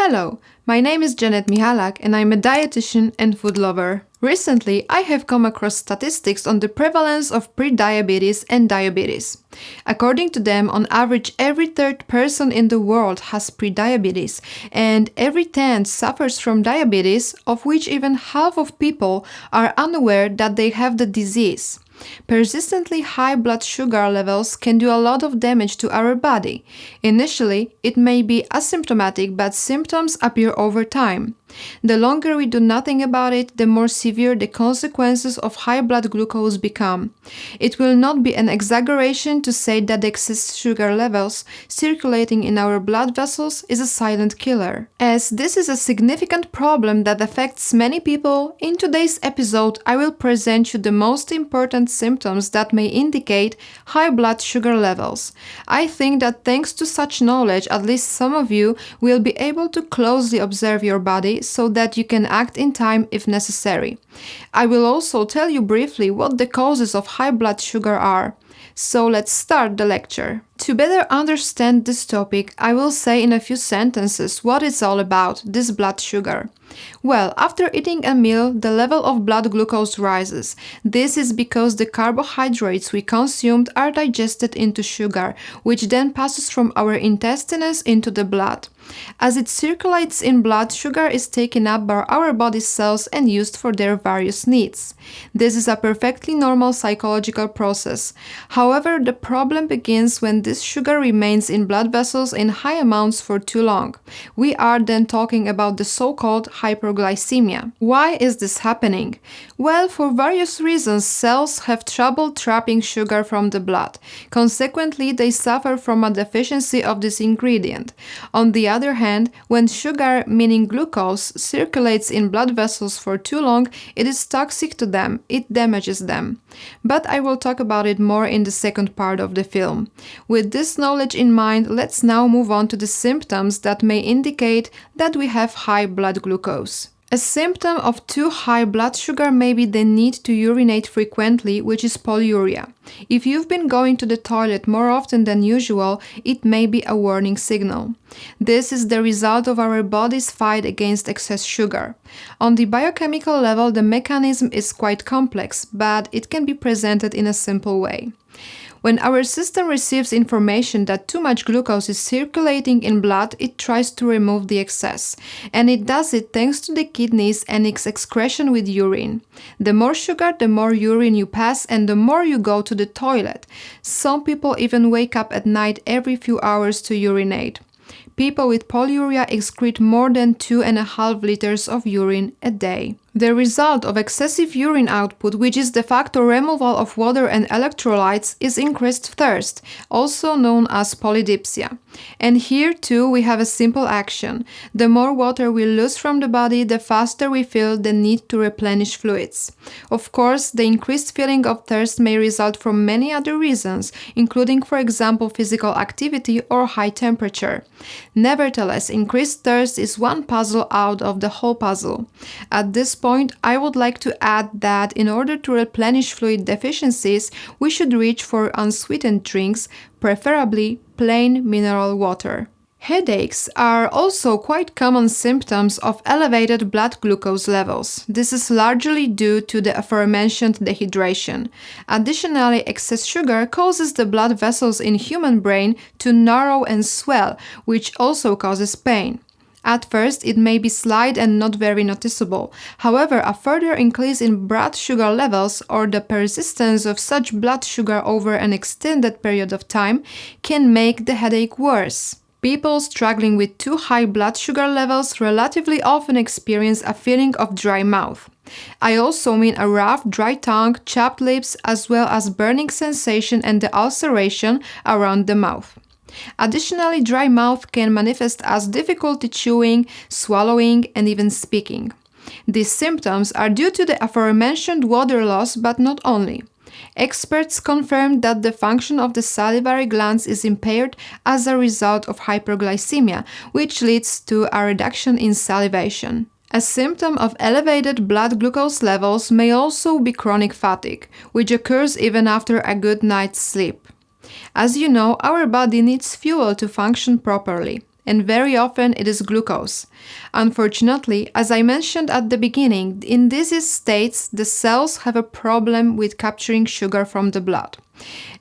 Hello, my name is Michalak and I'm a dietitian and food lover. Recently, I have come across statistics on the prevalence of prediabetes and diabetes. According to them, on average, every third person in the world has prediabetes, and every 10th suffers from diabetes, of which even half of people are unaware that they have the disease. Persistently high blood sugar levels can do a lot of damage to our body. Initially, it may be asymptomatic, but symptoms appear over time. The longer we do nothing about it, the more severe the consequences of high blood glucose become. It will not be an exaggeration to say that the excess sugar levels circulating in our blood vessels is a silent killer. As this is a significant problem that affects many people, in today's episode I will present you the most important symptoms that may indicate high blood sugar levels. I think that thanks to such knowledge, at least some of you will be able to closely observe your body so that you can act in time if necessary. I will also tell you briefly what the causes of high blood sugar are. So let's start the lecture. To better understand this topic, I will say in a few sentences what it's all about, this blood sugar. Well, after eating a meal, the level of blood glucose rises. This is because the carbohydrates we consumed are digested into sugar, which then passes from our intestines into the blood. As it circulates in blood, sugar is taken up by our body cells and used for their various needs. This is a perfectly normal psychological process. However, the problem begins when this sugar remains in blood vessels in high amounts for too long. We are then talking about the so-called hyperglycemia. Why is this happening? Well, for various reasons, cells have trouble trapping sugar from the blood. Consequently, they suffer from a deficiency of this ingredient. On the other hand, when sugar, meaning glucose, circulates in blood vessels for too long, it is toxic to them, it damages them. But I will talk about it more in the second part of the film. With this knowledge in mind, let's now move on to the symptoms that may indicate that we have high blood glucose. A symptom of too high blood sugar may be the need to urinate frequently, which is polyuria. If you've been going to the toilet more often than usual, it may be a warning signal. This is the result of our body's fight against excess sugar. On the biochemical level, the mechanism is quite complex, but it can be presented in a simple way. When our system receives information that too much glucose is circulating in blood, it tries to remove the excess. And it does it thanks to the kidneys and its excretion with urine. The more sugar, the more urine you pass and the more you go to the toilet. Some people even wake up at night every few hours to urinate. People with polyuria excrete more than 2.5 liters of urine a day. The result of excessive urine output, which is de facto removal of water and electrolytes, is increased thirst, also known as polydipsia. And here too we have a simple action. The more water we lose from the body, the faster we feel the need to replenish fluids. Of course, the increased feeling of thirst may result from many other reasons, including, for example, physical activity or high temperature. Nevertheless, increased thirst is one puzzle out of the whole puzzle. At this point, I would like to add that in order to replenish fluid deficiencies, we should reach for unsweetened drinks, preferably plain mineral water. Headaches are also quite common symptoms of elevated blood glucose levels. This is largely due to the aforementioned dehydration. Additionally, excess sugar causes the blood vessels in human brain to narrow and swell, which also causes pain. At first, it may be slight and not very noticeable. However, a further increase in blood sugar levels or the persistence of such blood sugar over an extended period of time can make the headache worse. People struggling with too high blood sugar levels relatively often experience a feeling of dry mouth. I also mean a rough, dry tongue, chapped lips, as well as burning sensation and the ulceration around the mouth. Additionally, dry mouth can manifest as difficulty chewing, swallowing, and even speaking. These symptoms are due to the aforementioned water loss, but not only. Experts confirm that the function of the salivary glands is impaired as a result of hyperglycemia, which leads to a reduction in salivation. A symptom of elevated blood glucose levels may also be chronic fatigue, which occurs even after a good night's sleep. As you know, our body needs fuel to function properly. and very often it is glucose. Unfortunately, as I mentioned at the beginning, in these states the cells have a problem with capturing sugar from the blood.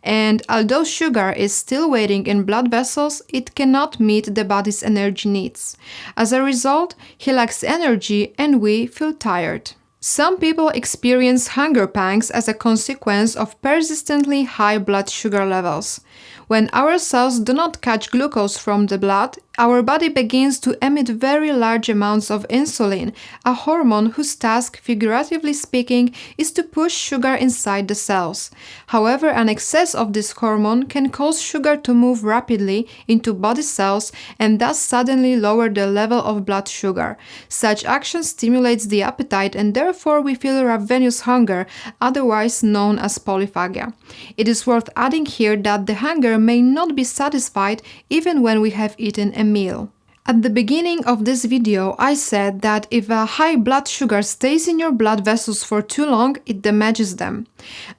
And although sugar is still waiting in blood vessels, it cannot meet the body's energy needs. As a result, he lacks energy and we feel tired. Some people experience hunger pangs as a consequence of persistently high blood sugar levels. When our cells do not catch glucose from the blood, our body begins to emit very large amounts of insulin, a hormone whose task, figuratively speaking, is to push sugar inside the cells. However, an excess of this hormone can cause sugar to move rapidly into body cells and thus suddenly lower the level of blood sugar. Such action stimulates the appetite and therefore we feel ravenous hunger, otherwise known as polyphagia. It is worth adding here that the hunger may not be satisfied even when we have eaten a meal. At the beginning of this video, I said that if a high blood sugar stays in your blood vessels for too long, it damages them.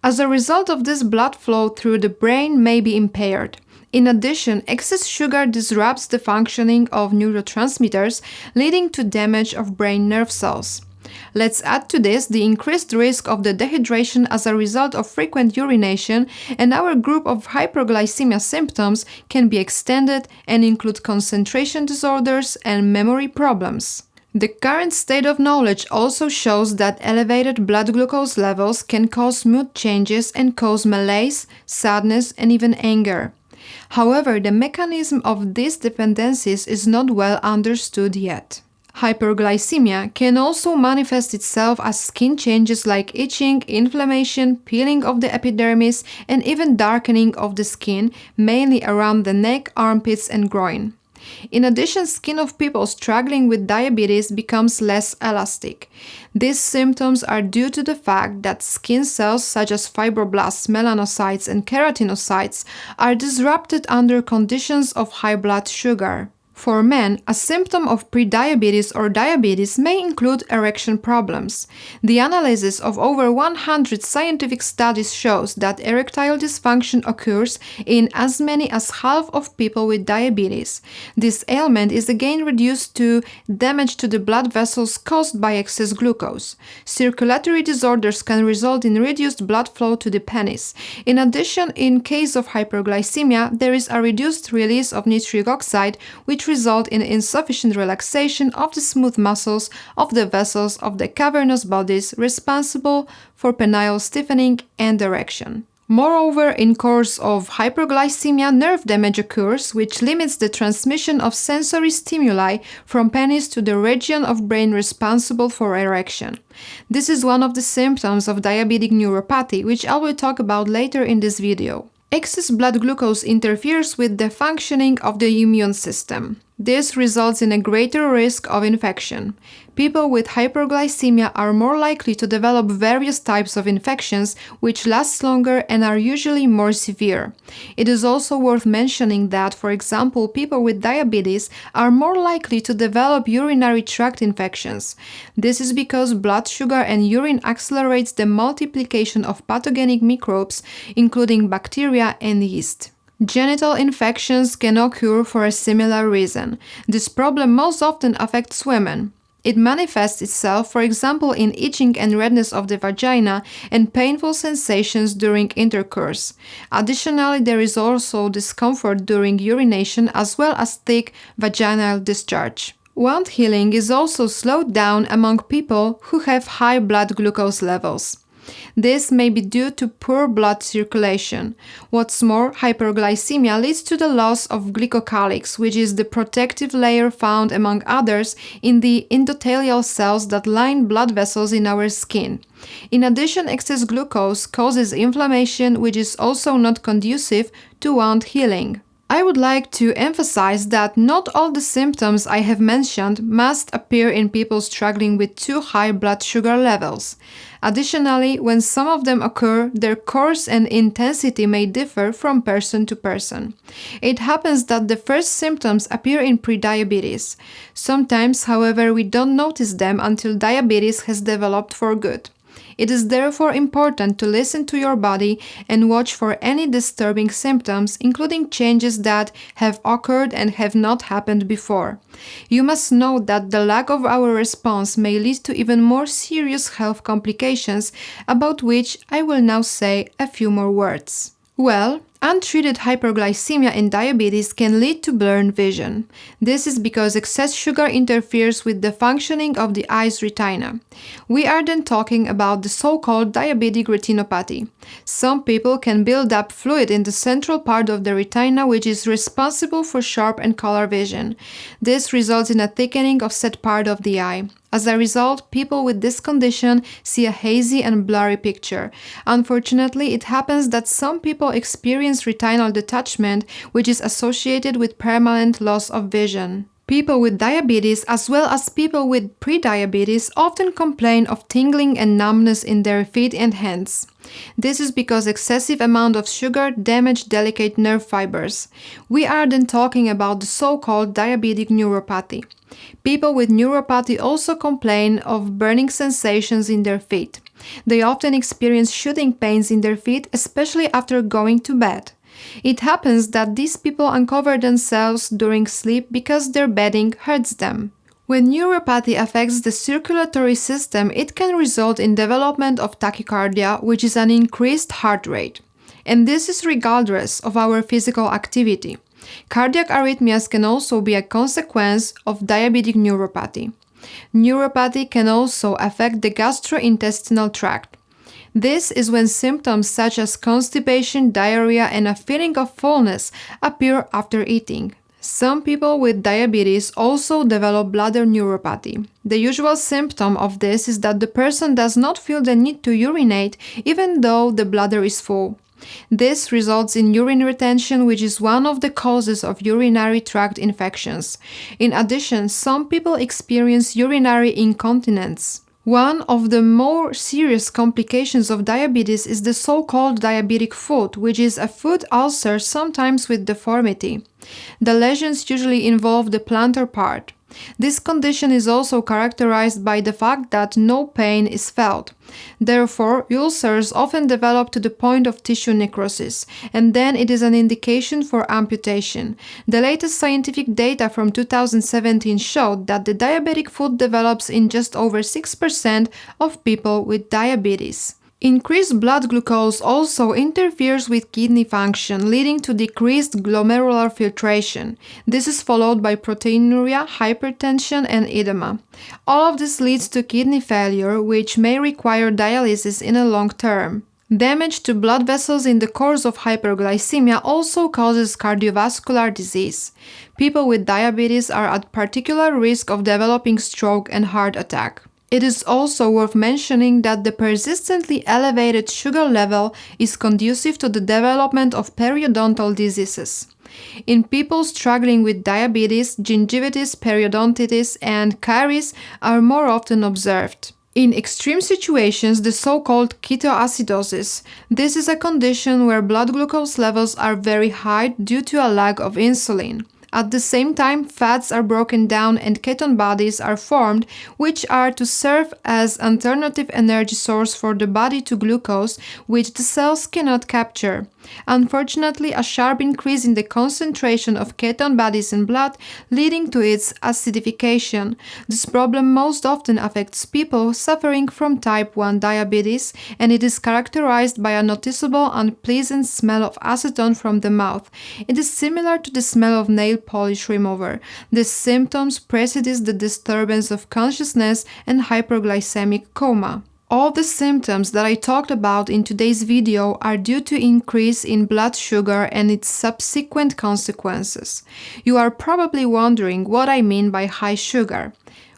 As a result of this, blood flow through the brain may be impaired. In addition, excess sugar disrupts the functioning of neurotransmitters, leading to damage of brain nerve cells. Let's add to this the increased risk of the dehydration as a result of frequent urination, and our group of hyperglycemia symptoms can be extended and include concentration disorders and memory problems. The current state of knowledge also shows that elevated blood glucose levels can cause mood changes and cause malaise, sadness, and even anger. However, the mechanism of these dependencies is not well understood yet. Hyperglycemia can also manifest itself as skin changes like itching, inflammation, peeling of the epidermis, and even darkening of the skin, mainly around the neck, armpits, and groin. In addition, skin of people struggling with diabetes becomes less elastic. These symptoms are due to the fact that skin cells such as fibroblasts, melanocytes, and keratinocytes are disrupted under conditions of high blood sugar. For men, a symptom of prediabetes or diabetes may include erection problems. The analysis of over 100 scientific studies shows that erectile dysfunction occurs in as many as half of people with diabetes. This ailment is again reduced to damage to the blood vessels caused by excess glucose. Circulatory disorders can result in reduced blood flow to the penis. In addition, in case of hyperglycemia, there is a reduced release of nitric oxide, which result in insufficient relaxation of the smooth muscles of the vessels of the cavernous bodies responsible for penile stiffening and erection. Moreover, in course of hyperglycemia, nerve damage occurs, which limits the transmission of sensory stimuli from penis to the region of brain responsible for erection. This is one of the symptoms of diabetic neuropathy, which I will talk about later in this video. Excess blood glucose interferes with the functioning of the immune system. This results in a greater risk of infection. People with hyperglycemia are more likely to develop various types of infections which last longer and are usually more severe. It is also worth mentioning that, for example, people with diabetes are more likely to develop urinary tract infections. This is because blood sugar and urine accelerates the multiplication of pathogenic microbes, including bacteria and yeast. Genital infections can occur for a similar reason. This problem most often affects women. It manifests itself, for example, in itching and redness of the vagina and painful sensations during intercourse. Additionally, there is also discomfort during urination as well as thick vaginal discharge. Wound healing is also slowed down among people who have high blood glucose levels. This may be due to poor blood circulation. What's more, hyperglycemia leads to the loss of glycocalyx, which is the protective layer found, among others, in the endothelial cells that line blood vessels in our skin. In addition, excess glucose causes inflammation, which is also not conducive to wound healing. I would like to emphasize that not all the symptoms I have mentioned must appear in people struggling with too high blood sugar levels. Additionally, when some of them occur, their course and intensity may differ from person to person. It happens that the first symptoms appear in prediabetes. Sometimes, however, we don't notice them until diabetes has developed for good. It is therefore important to listen to your body and watch for any disturbing symptoms, including changes that have occurred and have not happened before. You must know that the lack of our response may lead to even more serious health complications, about which I will now say a few more words. Well, untreated hyperglycemia in diabetes can lead to blurred vision. This is because excess sugar interferes with the functioning of the eye's retina. We are then talking about the so-called diabetic retinopathy. Some people can build up fluid in the central part of the retina, which is responsible for sharp and color vision. This results in a thickening of said part of the eye. As a result, people with this condition see a hazy and blurry picture. Unfortunately, it happens that some people experience retinal detachment, which is associated with permanent loss of vision. People with diabetes, as well as people with prediabetes, often complain of tingling and numbness in their feet and hands. This is because excessive amount of sugar damage delicate nerve fibers. We are then talking about the so-called diabetic neuropathy. People with neuropathy also complain of burning sensations in their feet. They often experience shooting pains in their feet, especially after going to bed. It happens that these people uncover themselves during sleep because their bedding hurts them. When neuropathy affects the circulatory system, it can result in development of tachycardia, which is an increased heart rate. And this is regardless of our physical activity. Cardiac arrhythmias can also be a consequence of diabetic neuropathy. Neuropathy can also affect the gastrointestinal tract. This is when symptoms such as constipation, diarrhea, and a feeling of fullness appear after eating. Some people with diabetes also develop bladder neuropathy. The usual symptom of this is that the person does not feel the need to urinate even though the bladder is full. This results in urine retention, which is one of the causes of urinary tract infections. In addition, some people experience urinary incontinence. One of the more serious complications of diabetes is the so-called diabetic foot, which is a foot ulcer, sometimes with deformity. The lesions usually involve the plantar part. This condition is also characterized by the fact that no pain is felt. Therefore, ulcers often develop to the point of tissue necrosis, and then it is an indication for amputation. The latest scientific data from 2017 showed that the diabetic foot develops in just over 6% of people with diabetes. Increased blood glucose also interferes with kidney function, leading to decreased glomerular filtration. This is followed by proteinuria, hypertension, and edema. All of this leads to kidney failure, which may require dialysis in the long term. Damage to blood vessels in the course of hyperglycemia also causes cardiovascular disease. People with diabetes are at particular risk of developing stroke and heart attack. It is also worth mentioning that the persistently elevated sugar level is conducive to the development of periodontal diseases. In people struggling with diabetes, gingivitis, periodontitis, and caries are more often observed. In extreme situations, the so-called ketoacidosis. This is a condition where blood glucose levels are very high due to a lack of insulin. At the same time, fats are broken down and ketone bodies are formed, which are to serve as alternative energy source for the body to glucose, which the cells cannot capture. Unfortunately, a sharp increase in the concentration of ketone bodies in blood, leading to its acidification. This problem most often affects people suffering from type 1 diabetes, and it is characterized by a noticeable unpleasant smell of acetone from the mouth. It is similar to the smell of nail polish remover. These symptoms precede the disturbance of consciousness and hyperglycemic coma. All the symptoms that I talked about in today's video are due to increase in blood sugar and its subsequent consequences. You are probably wondering what I mean by high sugar.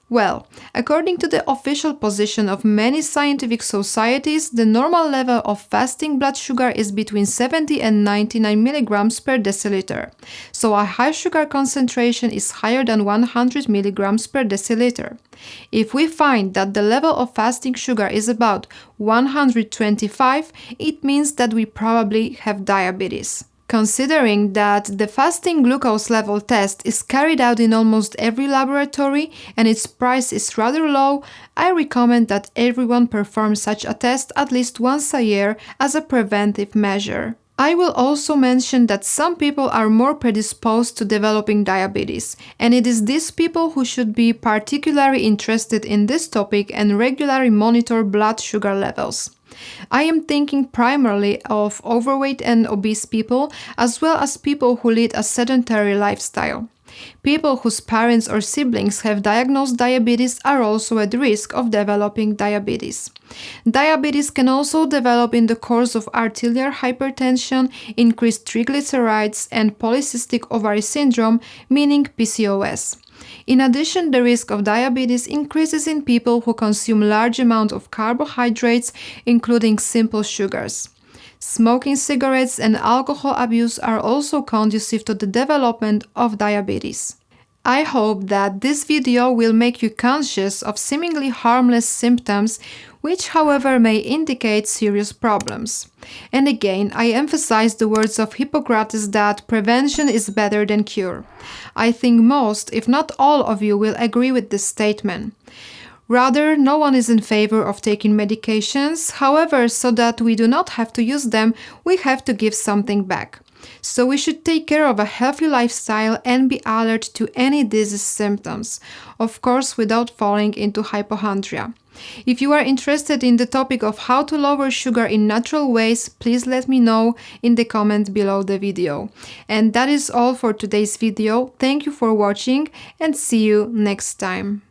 Well, according to the official position of many scientific societies, the normal level of fasting blood sugar is between 70 and 99 mg per deciliter. So a high sugar concentration is higher than 100 mg per deciliter. If we find that the level of fasting sugar is about 125, it means that we probably have diabetes. Considering that the fasting glucose level test is carried out in almost every laboratory and its price is rather low, I recommend that everyone perform such a test at least once a year as a preventive measure. I will also mention that some people are more predisposed to developing diabetes, and it is these people who should be particularly interested in this topic and regularly monitor blood sugar levels. I am thinking primarily of overweight and obese people, as well as people who lead a sedentary lifestyle. People whose parents or siblings have diagnosed diabetes are also at risk of developing diabetes. Diabetes can also develop in the course of arterial hypertension, increased triglycerides, and polycystic ovary syndrome, meaning PCOS. In addition, the risk of diabetes increases in people who consume large amounts of carbohydrates, including simple sugars. Smoking cigarettes and alcohol abuse are also conducive to the development of diabetes. I hope that this video will make you conscious of seemingly harmless symptoms, which however may indicate serious problems. And again, I emphasize the words of Hippocrates that prevention is better than cure. I think most, if not all of you will agree with this statement. Rather, no one is in favor of taking medications, however, so that we do not have to use them, we have to give something back. So we should take care of a healthy lifestyle and be alert to any disease symptoms, of course without falling into hypochondria. If you are interested in the topic of how to lower sugar in natural ways, please let me know in the comment below the video. And that is all for today's video. Thank you for watching and see you next time.